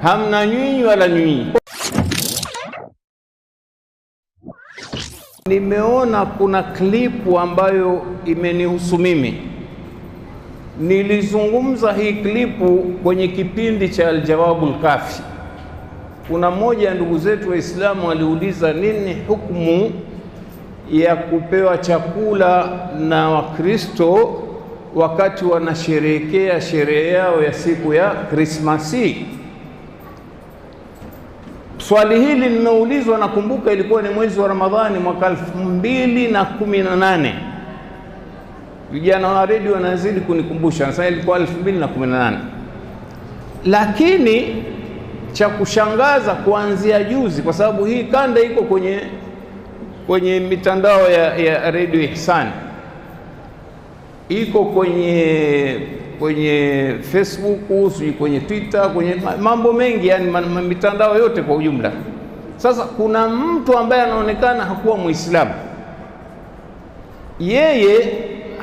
hamna nyinyi wala nyinyi. Nimeona kuna klipu ambayo imenihusu mimi. Nilizungumza hii klipu kwenye kipindi cha Al-Jawabul Kafi. Kuna mmoja ya ndugu zetu Waislamu aliuliza nini hukumu ya kupewa chakula na Wakristo wakati wanasherehekea sherehe yao ya siku ya Krismasi. Swali hili limeulizwa, nakumbuka ilikuwa ni mwezi wa Ramadhani mwaka 2018. Vijana wa redio wanazidi kunikumbusha, sasa ilikuwa 2018. Lakini cha kushangaza kuanzia juzi, kwa sababu hii kanda iko kwenye mitandao ya Radio Ihsan, iko kwenye Facebook, kwenye Twitter, kwenye mambo mengi, yani mitandao yote kwa ujumla. Sasa kuna mtu ambaye anaonekana hakuwa Muislamu, yeye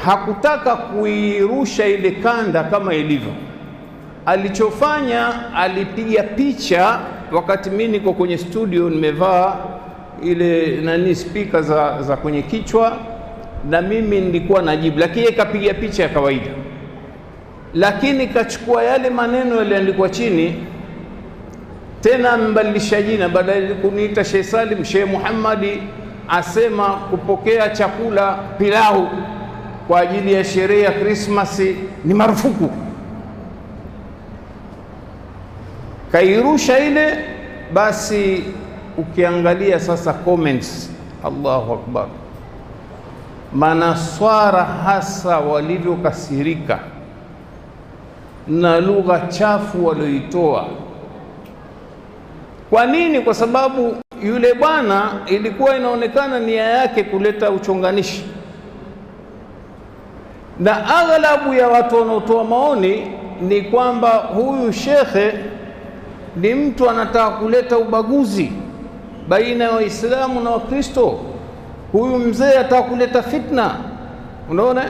hakutaka kuirusha ile kanda kama ilivyo. Alichofanya, alipiga picha wakati mimi niko kwenye studio, nimevaa ile speaker za kwenye kichwa, na mimi nilikuwa najibu, lakini yeye kapiga picha ya kawaida, lakini kachukua yale maneno yaliyoandikwa chini, tena mbadilisha jina, badala ya kuniita Sheikh Salim, Sheikh Muhammadi asema kupokea chakula pilau kwa ajili ya sherehe ya Krismasi ni marufuku. Kairusha ile. Basi ukiangalia sasa comments, Allahu Akbar, manaswara hasa walivyokasirika na lugha chafu walioitoa. Kwa nini? Kwa sababu yule bwana ilikuwa inaonekana nia yake kuleta uchonganishi, na aghlabu ya watu wanaotoa maoni ni kwamba huyu shekhe ni mtu anataka kuleta ubaguzi baina ya Waislamu na Wakristo. Huyu mzee ataka kuleta fitna. Unaona,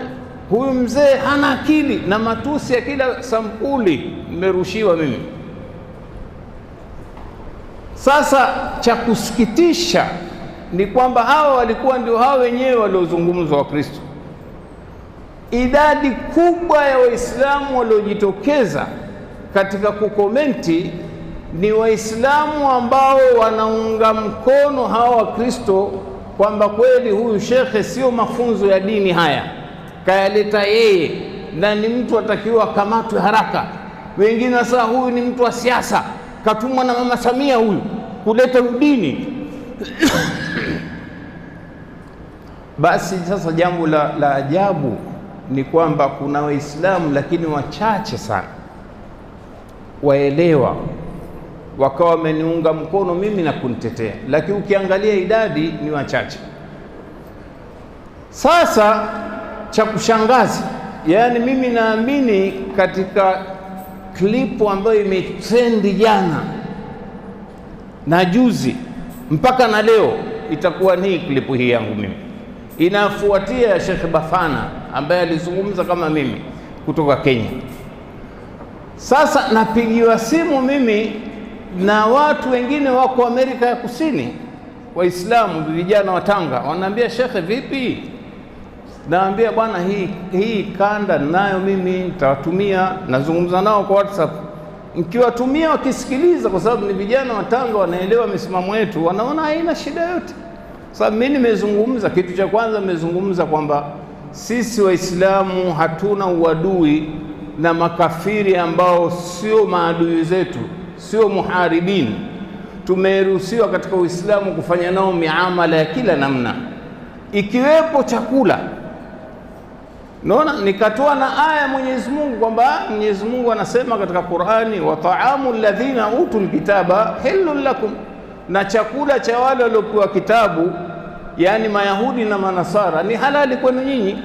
huyu mzee hana akili, na matusi ya kila sampuli nimerushiwa mimi. Sasa cha kusikitisha ni kwamba hawa walikuwa ndio hao wenyewe waliozungumzwa Wakristo. Idadi kubwa ya Waislamu waliojitokeza katika kukomenti ni Waislamu ambao wanaunga mkono hawa Wakristo kwamba kweli huyu shekhe sio mafunzo ya dini haya kayaleta yeye, na ni mtu atakiwa akamatwe haraka. Wengine sasa, huyu ni mtu wa siasa, katumwa na Mama Samia huyu kuleta udini. Basi sasa jambo la ajabu ni kwamba kuna Waislamu lakini wachache sana waelewa, wakawa wameniunga mkono mimi na kunitetea, lakini ukiangalia idadi ni wachache. Sasa cha kushangaza, yani mimi naamini katika klipu ambayo imetrendi jana na juzi mpaka na leo, itakuwa ni klipu hii yangu mimi. Inafuatia ya Sheikh Bafana ambaye alizungumza kama mimi kutoka Kenya. Sasa napigiwa simu mimi na watu wengine wako Amerika ya Kusini, Waislamu, vijana wa Tanga, wanaambia Sheikh, vipi? Naambia bwana, hii kanda nayo mimi nitawatumia, nazungumza nao kwa WhatsApp. Nikiwatumia wakisikiliza, kwa sababu ni vijana wa Tanga, wanaelewa misimamo yetu, wanaona haina shida yote. Sababu mimi nimezungumza, kitu cha kwanza nimezungumza kwamba sisi Waislamu hatuna uadui na makafiri ambao sio maadui zetu, sio muharibin. Tumeruhusiwa katika Uislamu kufanya nao miamala ya kila namna, ikiwepo chakula. Naona nikatoa na aya Mwenyezi Mungu kwamba Mwenyezi Mungu anasema katika Qur'ani, wa ta'amu alladhina utul kitaba halal lakum, na chakula cha wale waliopewa kitabu, yani Mayahudi na Manasara, ni halali kwenu nyinyi.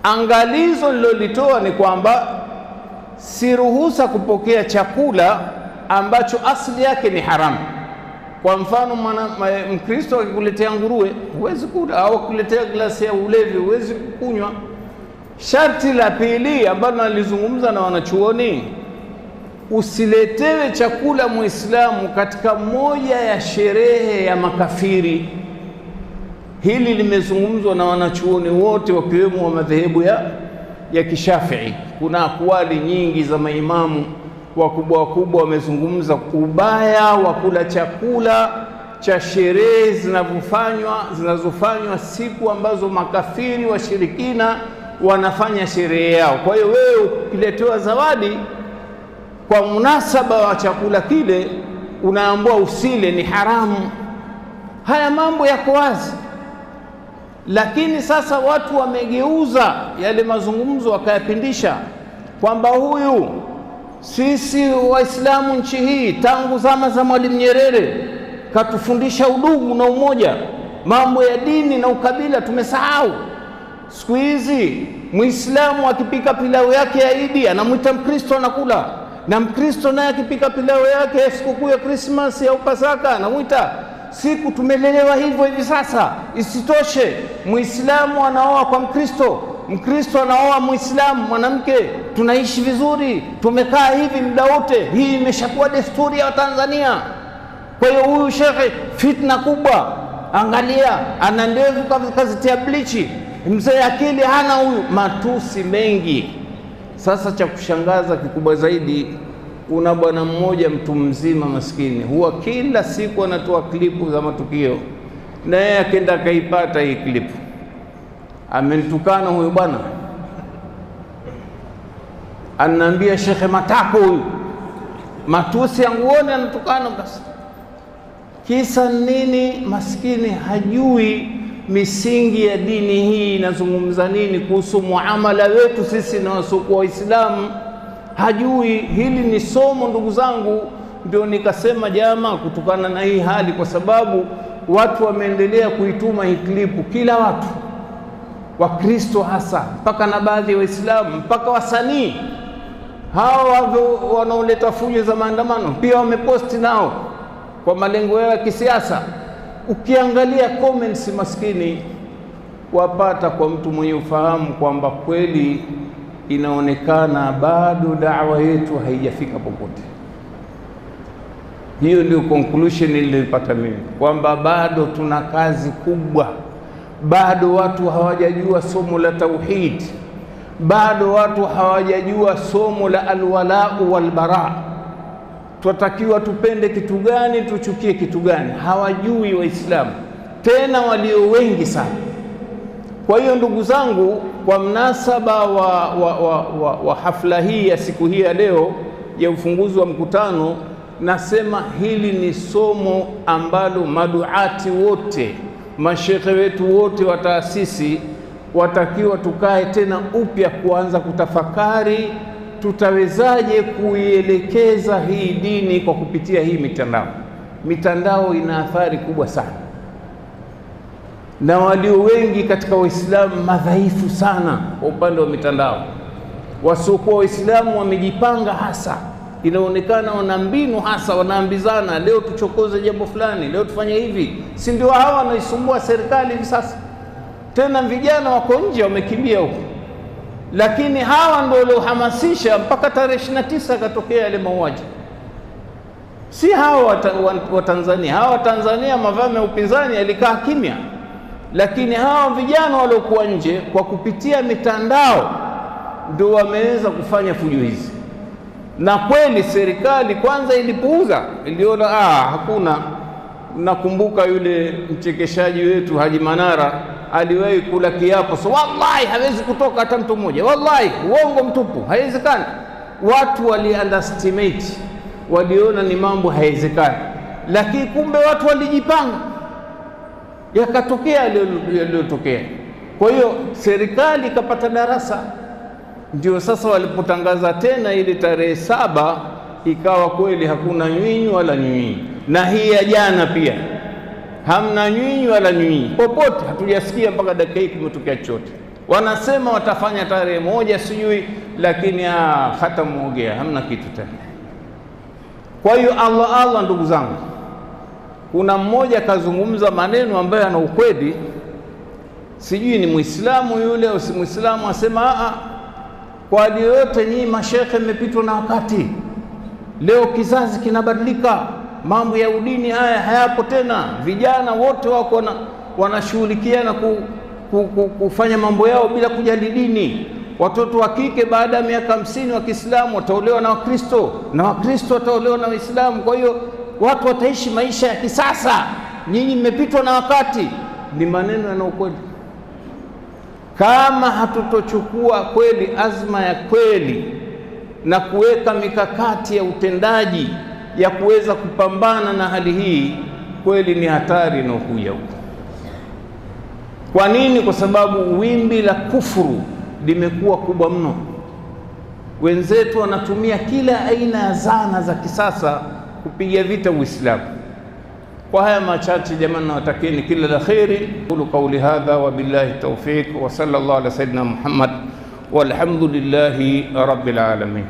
Angalizo lilolitoa ni kwamba si ruhusa kupokea chakula ambacho asili yake ni haramu. Kwa mfano, Mkristo akikuletea nguruwe huwezi kula, au kuletea glasi ya ulevi huwezi kunywa. Sharti la pili ambalo nalizungumza na wanachuoni usiletewe chakula Muislamu katika moja ya sherehe ya makafiri. Hili limezungumzwa na wanachuoni wote wakiwemo wa madhehebu ya Kishafii. Kuna akwali nyingi za maimamu wakubwa wamezungumza ubaya wa kula chakula cha sherehe zinazofanywa siku ambazo makafiri washirikina wanafanya sherehe yao. Kwa hiyo wewe ukiletewa zawadi kwa munasaba wa chakula kile, unaambiwa usile, ni haramu. Haya mambo yako wazi, lakini sasa watu wamegeuza yale mazungumzo wakayapindisha kwamba huyu, sisi Waislamu nchi hii tangu zama za Mwalimu Nyerere katufundisha udugu na umoja, mambo ya dini na ukabila tumesahau. Siku hizi Muislamu akipika pilau yake ya Idi anamwita Mkristo anakula, na Mkristo naye akipika pilau yake ya sikukuu ya Christmas au Pasaka anamwita. Siku tumelelewa hivyo hivi sasa. Isitoshe, Muislamu anaoa kwa Mkristo, Mkristo anaoa Muislamu mwanamke, tunaishi vizuri, tumekaa hivi muda wote. Hii imeshakuwa desturi ya Tanzania. Kwa hiyo huyu shekhe fitna kubwa, angalia ana ndevu kazitia blichi, mzee akili hana huyu, matusi mengi. Sasa cha kushangaza kikubwa zaidi, kuna bwana mmoja mtu mzima maskini, huwa kila siku anatoa klipu za matukio, na yeye akaenda akaipata hii klipu. Amenitukana huyu bwana, ananiambia shekhe matako huyu, matusi yanguone anatukana. Basi kisa nini? Maskini hajui misingi ya dini hii inazungumza nini kuhusu muamala wetu sisi na wasiokuwa Waislamu. Hajui. Hili ni somo ndugu zangu. Ndio nikasema jamaa, kutokana na hii hali, kwa sababu watu wameendelea kuituma hii klipu, kila watu, Wakristo hasa, mpaka na baadhi ya Waislamu, mpaka wasanii hawa wanaoleta fujo za maandamano pia wameposti nao kwa malengo yao ya kisiasa. Ukiangalia comments, maskini wapata kwa mtu mwenye ufahamu kwamba kweli inaonekana bado da'wa yetu haijafika popote. Hiyo ndio conclusion nilipata mimi, kwamba bado tuna kazi kubwa. Bado watu hawajajua somo la tauhid, bado watu hawajajua somo la alwalau walbara. Tunatakiwa tupende kitu gani, tuchukie kitu gani, hawajui Waislamu, tena walio wengi sana. Kwa hiyo ndugu zangu, kwa mnasaba wa hafla hii ya siku hii ya leo ya ufunguzi wa mkutano, nasema hili ni somo ambalo maduati wote, mashekhe wetu wote wa taasisi watakiwa tukae tena upya kuanza kutafakari tutawezaje kuielekeza hii dini kwa kupitia hii mitandao. Mitandao ina athari kubwa sana, na walio wengi katika Waislamu madhaifu sana kwa upande wa mitandao. Wasiokuwa Waislamu wamejipanga hasa, inaonekana wana mbinu hasa, wanaambizana leo tuchokoze jambo fulani, leo tufanye hivi. Si ndio hawa wanaisumbua serikali hivi sasa? Tena vijana wako nje wamekimbia huko, lakini hawa ndio waliohamasisha mpaka tarehe 29 katokea yale mauaji. Si hawa wa Tanzania. Hawa Tanzania mavame ya upinzani yalikaa kimya, lakini hawa vijana waliokuwa nje kwa kupitia mitandao ndio wameweza kufanya fujo hizi. Na kweli serikali kwanza ilipuuza, iliona hakuna. Nakumbuka yule mchekeshaji wetu Haji Manara aliwahi kula kiapo, so wallahi hawezi kutoka hata mtu mmoja, wallahi uongo mtupu, haiwezekani. Watu wali underestimate, waliona ni mambo haiwezekani, lakini kumbe watu walijipanga, yakatokea yaliyotokea. Kwa hiyo serikali ikapata darasa. Ndio sasa walipotangaza tena ile tarehe 7 ikawa kweli hakuna nyinyi wala nyinyi, na hii ya jana pia hamna nyinyi wala nyinyi popote, hatujasikia mpaka dakika hii kimetokea chochote. Wanasema watafanya tarehe 1 sijui, lakini hata muogea hamna kitu tena. Kwa hiyo Allah ndugu zangu, kuna mmoja kazungumza maneno ambayo yana ukweli, sijui ni Muislamu yule au si Muislamu, asema kwa yote nyinyi mashekhe mmepitwa na wakati. Leo kizazi kinabadilika, mambo ya udini haya hayapo tena. Vijana wote wako wanashughulikiana kufanya mambo yao bila kujali dini. Watoto wa kike baada ya miaka 50 wa Kiislamu wataolewa na Wakristo, na Wakristo wataolewa na Waislamu. Kwa hiyo watu wataishi maisha ya kisasa. Nyinyi mmepitwa na wakati. Ni maneno yana ukweli. Kama hatutochukua kweli azma ya kweli na kuweka mikakati ya utendaji ya kuweza kupambana na hali hii, kweli ni hatari inayokuja huko. Kwa nini? Kwa sababu wimbi la kufuru limekuwa kubwa mno. Wenzetu wanatumia kila aina ya zana za kisasa kupiga vita Uislamu. Kwa haya machache jamani, nawatakieni kila la kheri. Qulu qawli hadha wa billahi tawfiq wa sallallahu ala sayyidina Muhammad walhamdulillahi rabbil alamin.